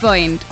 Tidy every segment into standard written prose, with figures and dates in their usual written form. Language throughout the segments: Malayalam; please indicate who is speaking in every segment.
Speaker 1: പോയിന്റ്.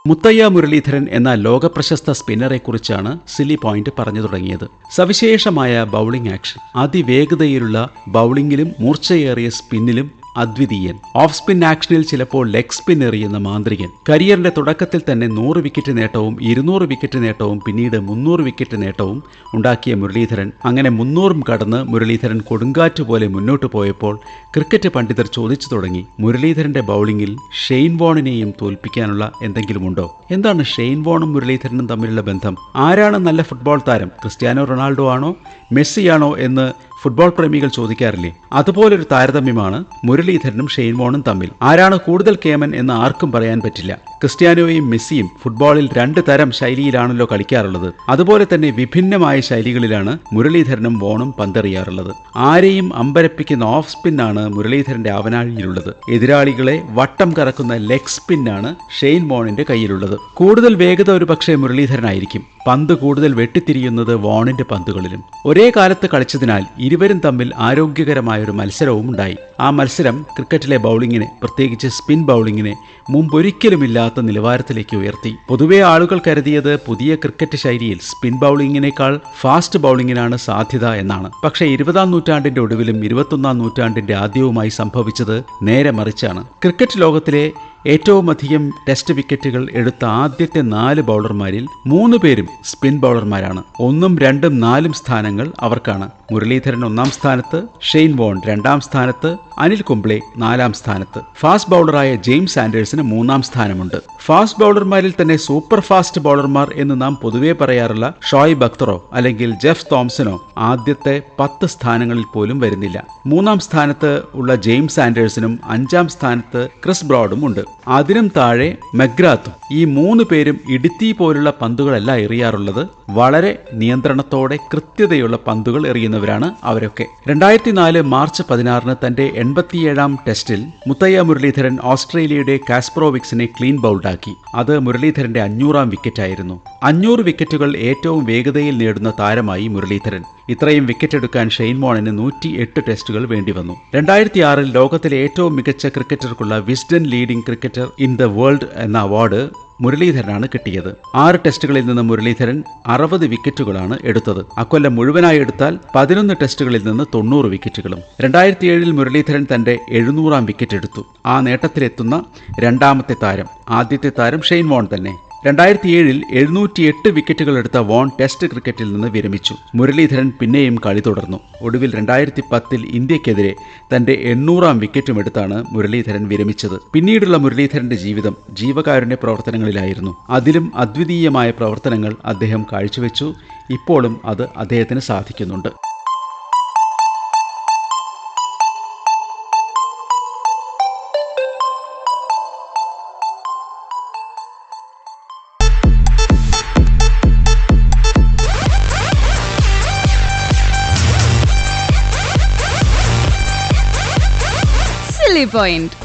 Speaker 2: മുത്തയ്യ മുരളീധരൻ എന്ന ലോകപ്രശസ്ത സ്പിന്നറെക്കുറിച്ചാണ് സില്ലി പോയിന്റ് പറഞ്ഞു തുടങ്ങിയത്. സവിശേഷമായ ബൗളിംഗ് ആക്ഷൻ, അതിവേഗതയിലുള്ള ബൗളിംഗിലും മൂർച്ചയേറിയ സ്പിന്നിലും അദ്വിതീയൻ, ഓഫ് സ്പിൻ ആക്ഷനിൽ ചിലപ്പോൾ ലെഗ് സ്പിൻ എറിയുന്ന മാന്ത്രികൻ, കരിയറിന്റെ തുടക്കത്തിൽ തന്നെ 100 വിക്കറ്റ് നേട്ടവും 200 വിക്കറ്റ് നേട്ടവും പിന്നീട് 300 വിക്കറ്റ് നേട്ടവും ഉണ്ടാക്കിയ മുരളീധരൻ, അങ്ങനെ 300 കടന്ന് മുരളീധരൻ കൊടുങ്കാറ്റ് പോലെ മുന്നോട്ട് പോയപ്പോൾ ക്രിക്കറ്റ് പണ്ഡിതർ ചോദിച്ചു തുടങ്ങി, മുരളീധരന്റെ ബൗളിംഗിൽ ഷെയ്ൻ വോണിനെയും തോൽപ്പിക്കാനുള്ള എന്തെങ്കിലുമുണ്ടോ? എന്താണ് ഷെയ്ൻ വോണും മുരളീധരനും തമ്മിലുള്ള ബന്ധം? ആരാണ് നല്ല ഫുട്ബോൾ താരം? ക്രിസ്ത്യാനോ റൊണാൾഡോ ആണോ മെസ്സിയാണോ എന്ന് ഫുട്ബോൾ പ്രേമികൾ ചോദിക്കാറില്ലേ? അതുപോലൊരു താരതമ്യമാണ് മുരളീധരനും ഷെയ്ൻ വോണും തമ്മിൽ. ആരാണ് കൂടുതൽ കേമൻ എന്ന് ആർക്കും പറയാൻ പറ്റില്ല. ക്രിസ്ത്യാനോയും മെസ്സിയും ഫുട്ബോളിൽ 2 തരം ശൈലിയിലാണല്ലോ കളിക്കാറുള്ളത്. അതുപോലെ തന്നെ വിഭിന്നമായ ശൈലികളിലാണ് മുരളീധരനും വോണും പന്തെറിയാറുള്ളത്. ആരെയും അമ്പരപ്പിക്കുന്ന ഓഫ് സ്പിന്നാണ് മുരളീധരന്റെ ആവനാഴിയിലുള്ളത്. എതിരാളികളെ വട്ടം കറക്കുന്ന ലെഗ് സ്പിന്നാണ് ഷെയ്ൻ വോണിന്റെ കയ്യിലുള്ളത്. കൂടുതൽ വേഗത ഒരു പക്ഷേ മുരളീധരനായിരിക്കും. പന്ത് കൂടുതൽ വെട്ടിത്തിരിയുന്നത് വോണിന്റെ പന്തുകളിലും. ഒരേ കാലത്ത് കളിച്ചതിനാൽ ഇരുവരും തമ്മിൽ ആരോഗ്യകരമായൊരു മത്സരവും ഉണ്ടായി. ആ മത്സരം ക്രിക്കറ്റിലെ ബൗളിങ്ങിനെ, പ്രത്യേകിച്ച് സ്പിൻ ബൗളിങ്ങിനെ മുമ്പൊരിക്കലുമില്ലാത്ത നിലവാരത്തിലേക്ക് ഉയർത്തി. പൊതുവെ ആളുകൾ കരുതിയത് പുതിയ ക്രിക്കറ്റ് ശൈലിയിൽ സ്പിൻ ബൗളിങ്ങിനേക്കാൾ ഫാസ്റ്റ് ബൗളിങ്ങിനാണ് സാധ്യത എന്നാണ്. പക്ഷേ 20-ാം നൂറ്റാണ്ടിന്റെ ഒടുവിലും 21-ാം നൂറ്റാണ്ടിന്റെ ആദ്യവുമായി സംഭവിച്ചത് നേരെ മറിച്ചാണ്. ക്രിക്കറ്റ് ലോകത്തിലെ ഏറ്റവും അധികം ടെസ്റ്റ് വിക്കറ്റുകൾ എടുത്ത ആദ്യത്തെ 4 ബൗളർമാരിൽ 3 പേരും സ്പിൻ ബൗളർമാരാണ്. 1, 2, 4 സ്ഥാനങ്ങൾ അവർക്കാണ്. മുരളീധരൻ 1-ാം സ്ഥാനത്ത്, ഷെയ്ൻ വോൺ 2-ാം സ്ഥാനത്ത്, അനിൽ കുംബ്ലെ 4-ാം സ്ഥാനത്ത്. ഫാസ്റ്റ് ബൗളറായ ജെയിംസ് ആൻഡേഴ്സിന് 3-ാം സ്ഥാനമുണ്ട്. ഫാസ്റ്റ് ബൗളർമാരിൽ തന്നെ സൂപ്പർ ഫാസ്റ്റ് ബൗളർമാർ എന്ന് നാം പൊതുവെ പറയാറുള്ള ഷോയിബ് അഖ്തറോ അല്ലെങ്കിൽ ജെഫ് തോംസനോ ആദ്യത്തെ 10 സ്ഥാനങ്ങളിൽ പോലും വരുന്നില്ല. 3-ാം സ്ഥാനത്ത് ഉള്ള ജെയിംസ് ആൻഡേഴ്സിനും 5-ാം സ്ഥാനത്ത് ക്രിസ് ബ്രോഡും ഉണ്ട്. അതിനും താഴെ മെഗ്രാത്തും. ഈ 3 പേരും ഇടുത്തി പോലുള്ള പന്തുകളല്ല എറിയാറുള്ളത്. വളരെ നിയന്ത്രണത്തോടെ കൃത്യതയുള്ള പന്തുകൾ എറിയുന്നവരാണ് അവരൊക്കെ. 2004 മാർച്ച് 16 തന്റെ 87-ാം ടെസ്റ്റിൽ മുത്തയ്യ മുരളീധരൻ ഓസ്ട്രേലിയയുടെ കാസ്പ്രോവിക്സിനെ ക്ലീൻ ബൗൾഡാക്കി. അത് മുരളീധരന്റെ 500-ാം വിക്കറ്റായിരുന്നു. 500 വിക്കറ്റുകൾ ഏറ്റവും വേഗതയിൽ നേടുന്ന താരമായി മുരളീധരൻ. ഇത്രയും വിക്കറ്റ് എടുക്കാൻ ഷെയ്ൻ വോണിന് 108 ടെസ്റ്റുകൾ വേണ്ടിവന്നു. 2006 ലോകത്തിലെ ഏറ്റവും മികച്ച ക്രിക്കറ്റർക്കുള്ള Wisden leading cricketer in the world എന്ന അവാർഡ് മുരളീധരനാണ് കിട്ടിയത്. 6 ടെസ്റ്റുകളിൽ നിന്ന് മുരളീധരൻ 60 വിക്കറ്റുകളാണ് എടുത്തത്. അക്കൊല്ലം മുഴുവനായി എടുത്താൽ 11 ടെസ്റ്റുകളിൽ നിന്ന് 90 വിക്കറ്റുകളും. 2007 മുരളീധരൻ തന്റെ 700-ാം വിക്കറ്റ് എടുത്തു. ആ നേട്ടത്തിലെത്തുന്ന 2-ാമത്തെ താരം. ആദ്യത്തെ താരം ഷെയ്ൻ വോൺ തന്നെ. 2007 708 വിക്കറ്റുകൾ എടുത്ത വോൺ ടെസ്റ്റ് ക്രിക്കറ്റിൽ നിന്ന് വിരമിച്ചു. മുരളീധരൻ പിന്നെയും കളി തുടർന്നു. ഒടുവിൽ 2010 ഇന്ത്യക്കെതിരെ തന്റെ 800-ാം വിക്കറ്റും എടുത്താണ് മുരളീധരൻ വിരമിച്ചത്. പിന്നീടുള്ള മുരളീധരന്റെ ജീവിതം ജീവകാരുണ്യ പ്രവർത്തനങ്ങളിലായിരുന്നു. അതിലും അദ്വിതീയമായ പ്രവർത്തനങ്ങൾ അദ്ദേഹം കാഴ്ചവെച്ചു. ഇപ്പോഴും അത് അദ്ദേഹത്തിന് സാധിക്കുന്നുണ്ട്.
Speaker 1: പോയിന്റ്.